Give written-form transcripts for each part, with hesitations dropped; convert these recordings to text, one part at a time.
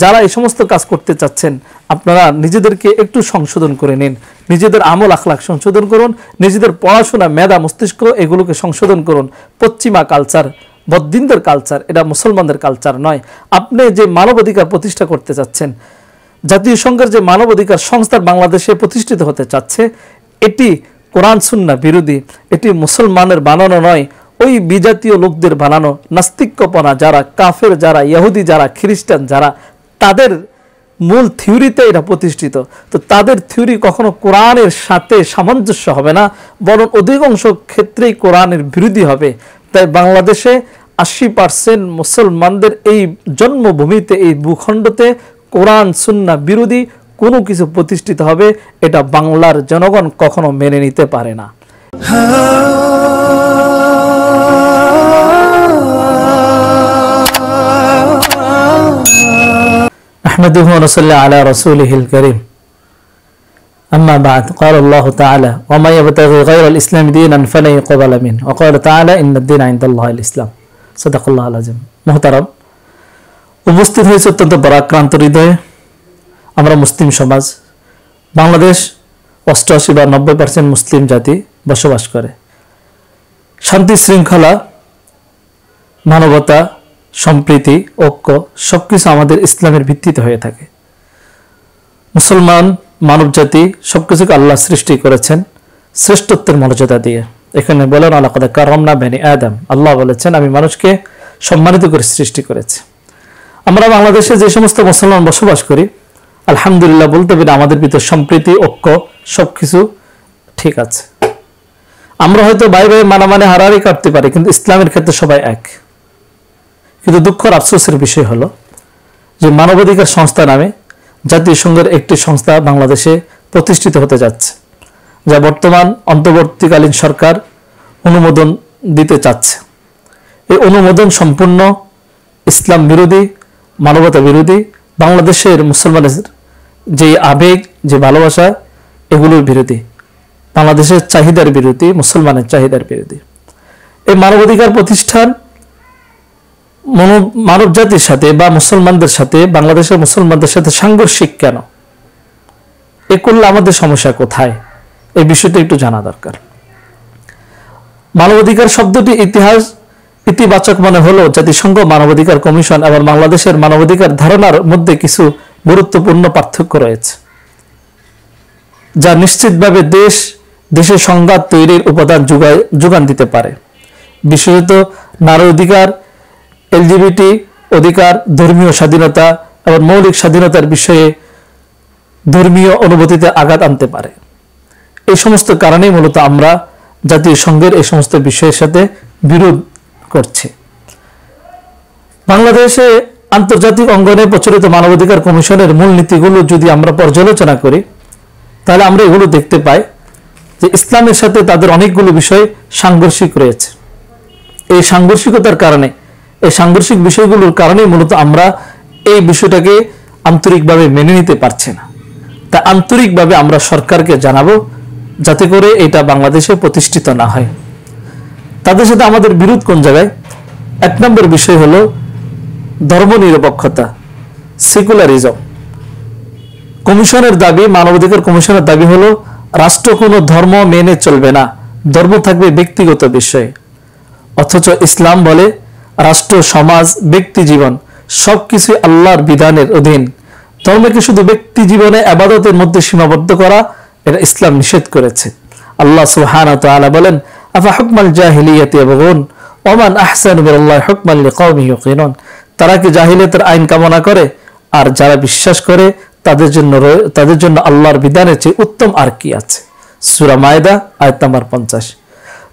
যারা এই সমস্ত কাজ করতে চাচ্ছেন আপনারা নিজেদেরকে একটু সংশোধন করে নিন, নিজেদের আমল আখলাক সংশোধন করুন, নিজেদের পড়াশোনা মেধা মস্তিষ্ক এগুলোকে সংশোধন করুন। পশ্চিমা কালচার, বদ্দিনদের কালচার, এটা মুসলমানদের কালচার নয়। আপনি যে মানবাধিকার প্রতিষ্ঠা করতে চাচ্ছেন, জাতিসংঘের যে মানবাধিকার সংস্থা বাংলাদেশে প্রতিষ্ঠিত হতে চাচ্ছে, এটি কোরআন সুন্নাহ বিরোধী, এটি মুসলমানের বানানো নয়, ওই বিজাতীয় লোকদের বানানো। নাস্তিক্যপনা যারা, কাফের যারা, ইহুদি যারা, খ্রিস্টান যারা, তাদের মূল থিওরিতে এটা প্রতিষ্ঠিত। তো তাদের থিওরি কখনো কোরআনের সাথে সামঞ্জস্য হবে না, বরং অধিকাংশ ক্ষেত্রেই কোরআনের বিরোধী হবে। তাই বাংলাদেশে 80% মুসলমানদের এই জন্মভূমিতে, এই ভূখণ্ডতে কোরআন সুন্নাহ বিরোধী কোনো কিছু প্রতিষ্ঠিত হবে, এটা বাংলার জনগণ কখনো মেনে নিতে পারে না। نحمده ونصلي على رسوله الكريم أما بعد قال الله تعالى وما يبتغي غير الإسلام دينا فلن يقبل منه وقال تعالى إن الدين عند الله الإسلام صدق الله العظيم। محترم উপস্থিত হয়েছে অত্যন্ত পরাক্রান্ত হৃদয়ে আমরা মুসলিম সমাজ। বাংলাদেশ 88 বা 90% মুসলিম জাতি বসবাস করে। শান্তি শৃঙ্খলা, মানবতা, সম্প্রীতি, ঐক্য সবকিছু আমাদের ইসলামের ভিত্তিতে হয়ে থাকে। মুসলমান মানব জাতি সবকিছুকে আল্লাহ সৃষ্টি করেছেন শ্রেষ্ঠত্বের মর্যাদা দিয়ে। এখানে বলেন আলাকাদ কারামনা বানি আদম, আল্লাহ বলেছেন আমি মানুষকে সম্মানিত করে সৃষ্টি করেছি। আমরা বাংলাদেশে যে সমস্ত মুসলমান বসবাস করি, আলহামদুলিল্লাহ বলতে পারি আমাদের ভিতরে সম্প্রীতি, ঐক্য সবকিছু ঠিক আছে। আমরা হয়তো ভাই ভাই মানামানে হারাহারি কাটতে পারি, কিন্তু ইসলামের ক্ষেত্রে সবাই এক। কিন্তু দুঃখের আফসোসের বিষয় হলো যে মানবাধিকার সংস্থা নামে জাতিসংঘের একটি সংস্থা বাংলাদেশে প্রতিষ্ঠিত হতে যাচ্ছে, যা বর্তমান অন্তর্বর্তীকালীন সরকার অনুমোদন দিতে চাচ্ছে। এই অনুমোদন সম্পূর্ণ ইসলাম বিরোধী, মানবতা বিরোধী, বাংলাদেশের মুসলমানের যে আবেগ, যে ভালোবাসা, এগুলোর বিরোধী, বাংলাদেশের চাহিদার বিরোধী, মুসলমানের চাহিদার বিরোধী। এই মানবাধিকার প্রতিষ্ঠান মানব জাতির সাথে বা মুসলমানদের সাথে, বাংলাদেশের মুসলমানদের সাথে সাংঘর্ষিক কেন? এ করলে আমাদের সমস্যা কোথায়? এই বিষয়টা একটু জানা দরকার। মানবাধিকার শব্দটি ইতিবাচক মনে হলো জাতিসংঘ মানবাধিকার কমিশন এবং বাংলাদেশের মানবাধিকার ধারণার মধ্যে কিছু গুরুত্বপূর্ণ পার্থক্য রয়েছে, যা নিশ্চিতভাবে দেশের সংঘাত তৈরির উপাদান যোগান দিতে পারে। বিশেষত নারী অধিকার, এলজিবিটি অধিকার, ধর্মীয় স্বাধীনতা এবং মৌলিক স্বাধীনতার বিষয়ে ধর্মীয় অনুভূতিতে আঘাত আনতে পারে। এই সমস্ত কারণেই মূলত আমরা জাতীয় সংঘের এই সমস্ত বিষয়ের সাথে বিরোধ করছি। বাংলাদেশে আন্তর্জাতিক অঙ্গনে প্রচলিত মানবাধিকার কমিশনের মূল নীতিগুলো যদি আমরা পর্যালোচনা করি, তাহলে আমরা এগুলো দেখতে পাই যে ইসলামের সাথে তাদের অনেকগুলো বিষয় সাংঘর্ষিক রয়েছে। এই সাংঘর্ষিকতার কারণে, এই সাংঘর্ষিক বিষয়গুলোর কারণে মূলত আমরা এই বিষয়টাকে আন্তরিকভাবে মেনে নিতে পারছি না। তা আন্তরিকভাবে আমরা সরকারকে জানাবো, যাতে করে এটা বাংলাদেশে প্রতিষ্ঠিত না হয়। তাদের সাথে আমাদের বিরোধ কোন জায়গায়? 1 নম্বর বিষয় হলো ধর্মনিরপেক্ষতা, সেকুলারিজম। কমিশনের দাবি, মানবাধিকার কমিশনের দাবি হলো রাষ্ট্র কোনো ধর্ম মেনে চলবে না, ধর্ম থাকবে ব্যক্তিগত বিষয়ে। অথচ ইসলাম বলে রাষ্ট্র, সমাজ, ব্যক্তি জীবন সবকিছু আল্লাহর বিধানের অধীন। ধর্মকে শুধু ব্যক্তি জীবনে ইবাদতের মধ্যে সীমাবদ্ধ করা, এটা ইসলাম নিষেধ করেছে। আল্লাহ সুবহানাহু ওয়া তাআলা বলেন আফা হুকমাল জাহিলিয়াতি ইয়াবগুন ওয়া মান আহসানু মিনাল্লাহি হুকমান লিকাওমিন ইউকিনুন। তারা কি জাহিলিয়াতের আইন কামনা করে? আর যারা বিশ্বাস করে তাদের জন্য আল্লাহর বিধানের চেয়ে উত্তম আর কি আছে? সূরা মায়দা আয়াত নম্বর 50।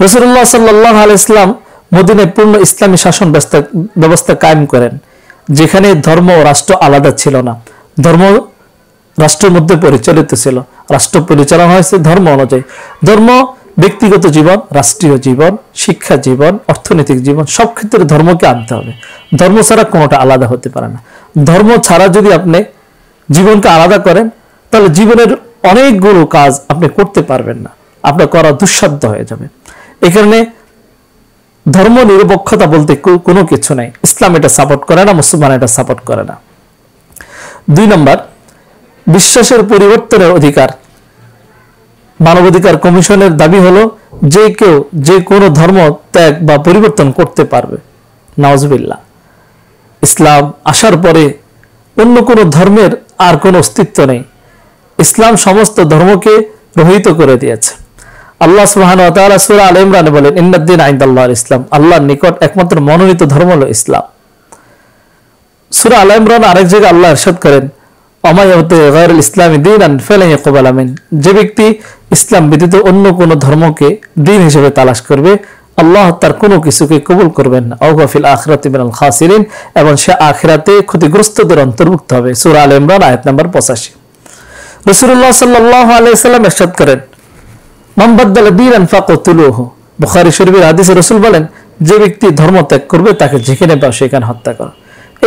রাসূলুল্লাহ সাল্লাল্লাহু আলাইহি ওয়াসাল্লাম মদিনায় পূর্ণ ইসলামী শাসন ব্যবস্থা কায়েম করেন, যেখানে ধর্ম ও রাষ্ট্র আলাদা ছিল না। ধর্ম রাষ্ট্রের মধ্যে পরিচালিত ছিল, রাষ্ট্র পরিচালনা হয়েছে ধর্ম অনুযায়ী। ধর্ম ব্যক্তিগত জীবন, রাষ্ট্রীয় জীবন, শিক্ষা জীবন, অর্থনৈতিক জীবন সব ক্ষেত্রে ধর্মকে আনতে হবে। ধর্ম ছাড়া কোনোটা আলাদা হতে পারে না। ধর্ম ছাড়া যদি আপনি জীবনকে আলাদা করেন, তাহলে জীবনের অনেকগুলো কাজ আপনি করতে পারবেন না, আপনার করা দুঃসাধ্য হয়ে যাবে। এখানে ধর্ম নিরপেক্ষতা বলতে কোনো কিছু নাই। ইসলাম এটা সাপোর্ট করে না, মুসলমান এটা সাপোর্ট করে না। 2 নম্বর, বিশ্বাসের পরিবর্তনের অধিকার। মানবাধিকার কমিশনের দাবি হলো যে কেউ যে কোনো ধর্ম ত্যাগ বা পরিবর্তন করতে পারবে। নাউজুবিল্লাহ। ইসলাম আসার পরে অন্য কোনো ধর্মের আর কোনো অস্তিত্ব নেই। ইসলাম সমস্ত ধর্মকে রহিত করে দিয়েছে। আল্লাহ সুবহানাহু ওয়া তাআলা সূরা আল ইমরানে বলেন, ইন্নাদ-দীন ইনদাল্লাহিল ইসলাম, আল্লাহর নিকট একমাত্র মনোনীত ধর্ম হলো ইসলাম। সূরা আল ইমরান আরেক জায়গায় আল্লাহ ইরশাদ করেন, ওয়া ইয়াবতাগি গায়রাল ইসলামি দীনান ফালান ইয়াকবালা মিন, যে ব্যক্তি ইসলাম ব্যতীত অন্য কোনো ধর্মকে দ্বীন হিসেবে তালাশ করবে, আল্লাহ তার কোনো কিছুকে কবুল করবেন না। ওয়া ফিল আখিরাতি মিনাল খাসিরিন, এবং সে আখিরাতে ক্ষতিগ্রস্তদের অন্তর্ভুক্ত হবে। সূরা আল ইমরান আয়াত নম্বর 85। রাসূলুল্লাহ সাল্লাল্লাহু আলাইহি ওয়াসাল্লাম ইরশাদ করেন, মান বাদদালা দীনান ফাকতুলুহু, বুখারী শরীফের হাদিসে রাসূল বলেন, যে ব্যক্তি ধর্ম ত্যাগ করবে তাকে যেখানে পাও সেখানে হত্যা করো।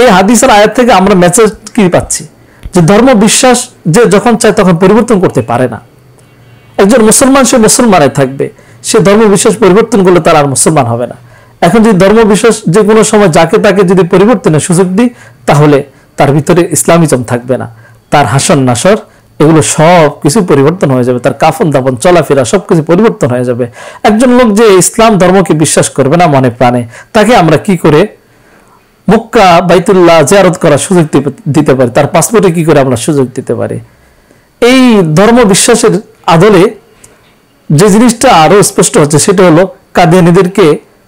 এই হাদিসের আয়াত থেকে আমরা মেসেজ কি পাচ্ছি? যে ধর্ম বিশ্বাস যে যখন চায় তখন পরিবর্তন করতে পারে না। একজন মুসলমান সে মুসলমানে থাকবে, সে ধর্ম বিশ্বাস পরিবর্তন করলে তার আর মুসলমান হবে না। এখন যদি ধর্ম বিশ্বাস যে কোনো সময় যাকে তাকে যদি পরিবর্তনের সুযোগ দিই, তাহলে তার ভিতরে ইসলামিজম থাকবে না। তার হাসন নাসর এগুলো সব কিছু পরিবর্তন হয়ে যাবে, তার কাফন দাফন চলাফেরা সবকিছু পরিবর্তন হয়ে যাবে। একজন লোক যে ইসলাম ধর্মকে বিশ্বাস করবে না মনে প্রাণে, তাকে আমরা কি করে মক্কা বাইতুল্লাহ জিয়ারত করার সুযোগ দিতে পারি? তার পাসপোর্টে কি করে আমরা সুযোগ দিতে পারি? এই ধর্ম বিশ্বাসের আদলে যে জিনিসটা আরো স্পষ্ট হচ্ছে সেটা হলো কাদিয়ানীদেরকে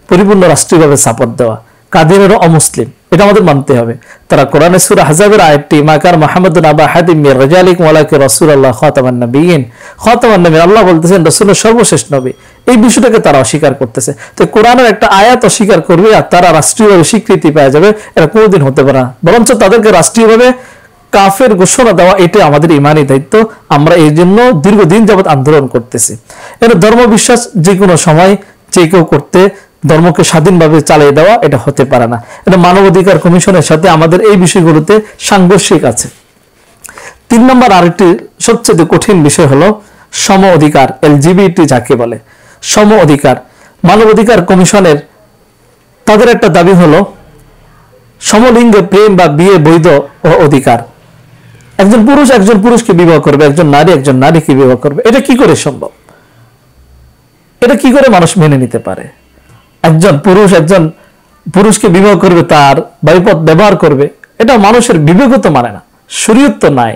পরিপূর্ণ রাষ্ট্রীয়ভাবে সাপোর্ট দেওয়া। কাদিয়ানীরা অমুসলিম, এটা আমাদের মানতে হবে। তারা কোরআনে সূরা আহজাবের আয়াতটি মাকার মুহাম্মাদুন আবা হাদিম মির রাজালিকুম ওয়ালাকিন রাসূলুল্লাহ খাতামান নবিয়্যিন, খাতামান নবিয়্যিন, আল্লাহ বলতেছেন রাসূলের সর্বশেষ নবী। এই বিষয়টাকে তারা অস্বীকার করতেছে। তো কোরআনের একটা আয়াত অস্বীকার করবে আর তারা রাষ্ট্রীয়ভাবে স্বীকৃতি পেয়ে যাবে, এটা কোনোদিন হতে পারে না। বরঞ্চ তাদেরকে রাষ্ট্রীয়ভাবে কাফের ঘোষণা দেওয়া এটা আমাদের ইমানি দায়িত্ব। আমরা এই জন্য দীর্ঘদিন যাবৎ আন্দোলন করতেছি। এটা ধর্ম বিশ্বাস যে কোনো সময় যে কেউ করতে ধর্মকে স্বাধীনভাবে চালিয়ে দেওয়া এটা হতে পারে না। এটা মানবাধিকার কমিশনের সাথে আমাদের এই বিষয়গুলোতে সাংঘর্ষিক আছে। 3 নম্বর আরেকটি সবচেয়ে কঠিন বিষয় হলো সম অধিকার, এলজিবিটি যাকে বলে। সম অধিকার মানবাধিকার কমিশনের তাদের একটা দাবি হলো সমলিঙ্গে প্রেম বা বিয়ে বৈধ অধিকার। একজন পুরুষ একজন পুরুষকে বিবাহ করবে, একজন নারী একজন নারীকে বিবাহ করবে। এটা কি করে সম্ভব? এটা কি করে মানুষ মেনে নিতে পারে? একজন পুরুষকে বিবাহ করবে, তার বায়ুপথ ব্যবহার করবে, এটা মানুষের বিবেকও তো মানে না, শরীয়ত তো নাই।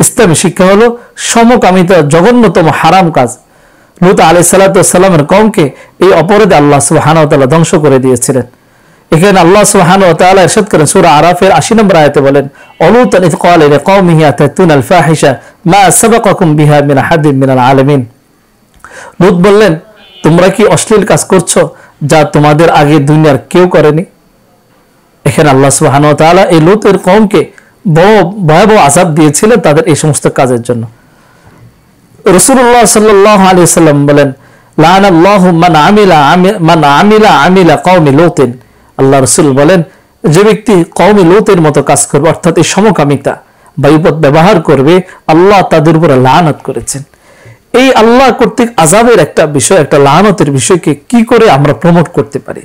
ইসলামী শিক্ষা হলো সমকামিতা জঘন্যতম হারাম কাজ। লূত আলাইহিস সালামের কওমকে এই অপরাধে আল্লাহ সুবহানাহু ওয়া তাআলা ধ্বংস করে দিয়েছিলেন। এখানে আল্লাহ সুবহানাহু ওয়া তাআলা ইরশাদ করেন সূরা আরাফের 80 নম্বর আয়াতে বলেন, অলুতান ইয ক্বালা লিকওমিহি আতাতুনাল ফাহিশা মা সাবাকাকুম বিহা মিন আহাদিন মিনাল আলামিন। লূত বললেন, তোমরা কি অশ্লীল কাজ করছো যা তোমাদের আগে দুনিয়ার কেউ করেনি? এখানে আল্লাহ সুবহানাহু ওয়া তাআলা এই লূতের কওমকে ভয়াবহ আযাব দিয়েছিলেন তাদের এই সমস্ত কাজের জন্য। রাসূলুল্লাহ সাল্লাল্লাহু আলাইহি ওয়াসাল্লাম বলেন, লানাল্লাহু মান আমিলা আমিলা কওমি লূতিন। আল্লাহ রাসূল বলেন, যে ব্যক্তি কওমি লূতের মতো কাজ করবে, অর্থাৎ এই সমকামিতা বায়ুপথ ব্যবহার করবে, আল্লাহ তাদের উপরে লানত করেছেন। এই আল্লাহ কর্তৃক আযাবের একটা বিষয়, একটা লানতের বিষয়কে কি করে আমরা প্রমোট করতে পারি?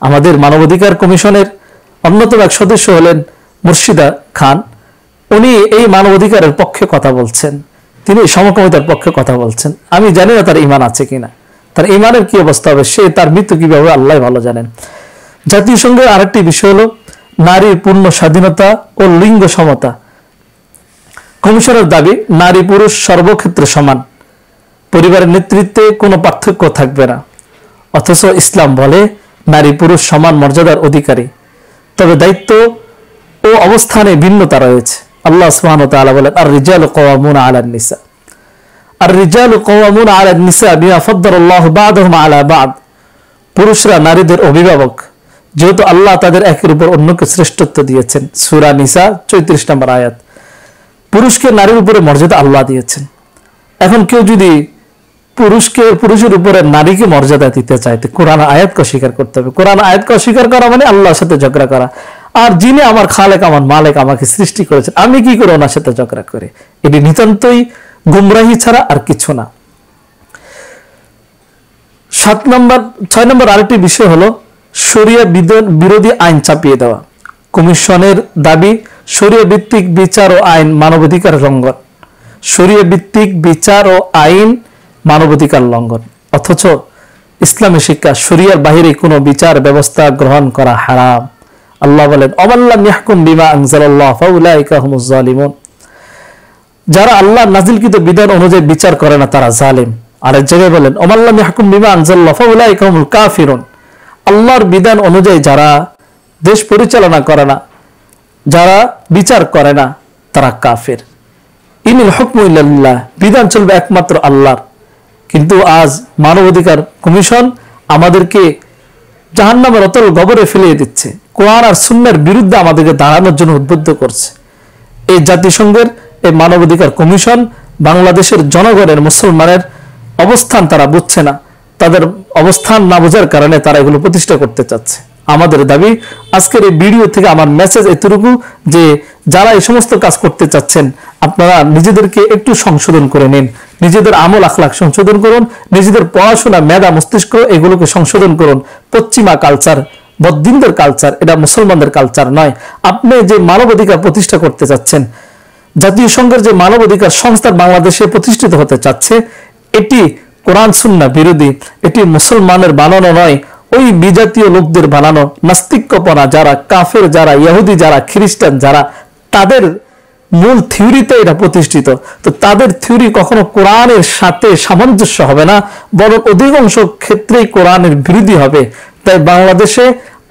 আমাদের মানবাধিকার কমিশনের অন্যতম এক সদস্য হলেন মুর্শিদা খান। উনি এই মানবাধিকারের পক্ষে কথা বলছেন, তিনি সমকামিতার পক্ষে কথা বলছেন। আমি জানি না তার ঈমান আছে কিনা, তার ঈমানের কি অবস্থা হবে, সে তার মৃত্যু কিভাবে আল্লাহ ভালো জানেন। জাতিসংঘের আরেকটি বিষয় হলো নারীর পূর্ণ স্বাধীনতা ও লিঙ্গ সমতা। কমিশনের দাবি নারী পুরুষ সর্বক্ষেত্রে সমান, পরিবারের নেতৃত্বে কোনো পার্থক্য থাকবে না। অথচ ইসলাম বলে নারী পুরুষ সমান মর্যাদার অধিকারী, তবে দায়িত্ব ও অবস্থানে ভিন্নতা রয়েছে। আল্লাহ সুবহানাহু ওয়া তাআলা বলেন, আর রিজালু কাওয়ামুনা আলান নিসা, আর রিজালু কাওয়ামুনা আলান নিসা বিমা ফাদ্দালাল্লাহু বা'দাহুম আলা বা'দ। পুরুষরা নারীদের অভিভাবক, যেহেতু আল্লাহ তাদের একের উপর অন্যকে শ্রেষ্ঠত্ব দিয়েছেন। সূরা নিসা 34 নম্বর আয়াত। পুরুষকে নারীর উপরে মর্যাদা আল্লাহ দিয়েছেন। এখন কেউ যদি পুরুষের উপরে নারীকে মর্যাদা দিতে চায়, তো কোরআন আয়াতকে অস্বীকার করতে হবে। কোরআন আয়াতকে অস্বীকার করা মানে আল্লাহর সাথে ঝগড়া করা। আর যিনি আমার খালেক, আমার মালিক, আমাকে সৃষ্টি করেছেন, আমি কি করে ওনার সাথে ঝগড়া করি? এটি নিতান্তই গুমরাহি ছাড়া আর কিছু না। 6 নম্বর আরেকটি বিষয় হলো শরিয়া বিরোধী আইন চাপিয়ে দেওয়া। কমিশনের দাবি শরীয় ভিত্তিক বিচার ও আইন মানবাধিকার লঙ্ঘন, শরীয় ভিত্তিক বিচার ও আইন মানবাধিকার লঙ্ঘন। অথচ ইসলামী শিক্ষা শরিয়ার বাহিরে কোনো বিচার ব্যবস্থা গ্রহণ করা হারাম। আল্লাহ বলেন অমাল্লাম ইয়াহকুম বিমা আনজালাল্লাহ ফাউলাইকা হুমুজ জালিমুন, যারা আল্লাহ নাজিলকৃত বিধান অনুযায়ী বিচার করে না তারা জালিম। আরেক জায়গায় বলেন অমাল্লাম ইয়াহকুম বিমা আনজালাল্লাহ ফাউলাইকা হুমুল কাফিরুন, আল্লাহর বিধান অনুযায়ী যারা দেশ পরিচালনা করে না, যারা বিচার করে না তারা কাফের। ইনিল হুকমু ইল্লাল্লাহ, বিধান চলবে একমাত্র আল্লাহর। কিন্তু আজ মানবাধিকার কমিশন আমাদেরকে জাহান্নামের অতল গবরে ফেলিয়ে দিচ্ছে, কোরআন আর সুন্নাহর বিরুদ্ধে আমাদেরকে দাঁড়ানোর জন্য উদ্বুদ্ধ করছে। এই জাতিসংঘের এই মানবাধিকার কমিশন বাংলাদেশের জনগণের, মুসলমানের অবস্থান তারা বুঝছে না, তাদের অবস্থান না বোঝার কারণে তারা এগুলো প্রতিষ্ঠা করতে চাচ্ছে। আমাদের দাবি, আজকের এই ভিডিও থেকে আমার মেসেজ এতটুকু যে যারা এই সমস্ত কাজ করতে চাচ্ছেন আপনারা নিজেদেরকে একটু সংশোধন করে নিন, নিজেদের আমল আখলাক সংশোধন করুন, নিজেদের পড়াশোনা মেধা মস্তিষ্ক এগুলোকে সংশোধন করুন। পশ্চিমা কালচার, বদ্দিনদের কালচার, এটা মুসলমানদের কালচার নয়। আপনি যে মানবাধিকার প্রতিষ্ঠা করতে চাচ্ছেন, জাতীয় সংঘের যে মানবাধিকার সংস্থা বাংলাদেশে প্রতিষ্ঠিত হতে চাচ্ছে, এটি কোরআন সুন্নাহ বিরোধী, এটি মুসলমানের বানানো নয়, ওই বিজাতীয় লোকদের বানানো। নাস্তিক্যপনা যারা, কাফের যারা, ইহুদি যারা, খ্রিস্টান যারা, তাদের মূল থিওরিতে এটা প্রতিষ্ঠিত। তো তাদের থিওরি কখনো কোরআনের সাথে সামঞ্জস্য হবে না, বরং অধিকাংশ ক্ষেত্রেই কোরআনের বিরোধী হবে। তাই বাংলাদেশে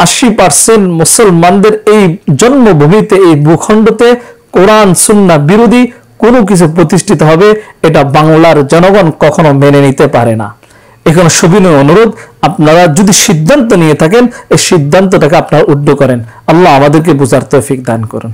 80% মুসলমানদের এই জন্মভূমিতে, এই ভূখণ্ডতে কোরআন সুন্নাহ বিরোধী কোনো কিছু প্রতিষ্ঠিত হবে, এটা বাংলার জনগণ কখনো মেনে নিতে পারে না। এখানে সবিনয় অনুরোধ, আপনারা যদি সিদ্ধান্ত নিয়ে থাকেন এই সিদ্ধান্তটাকে আপনারা উদ্ধ করেন। আল্লাহ আমাদেরকে বুঝার তৌফিক দান করুন।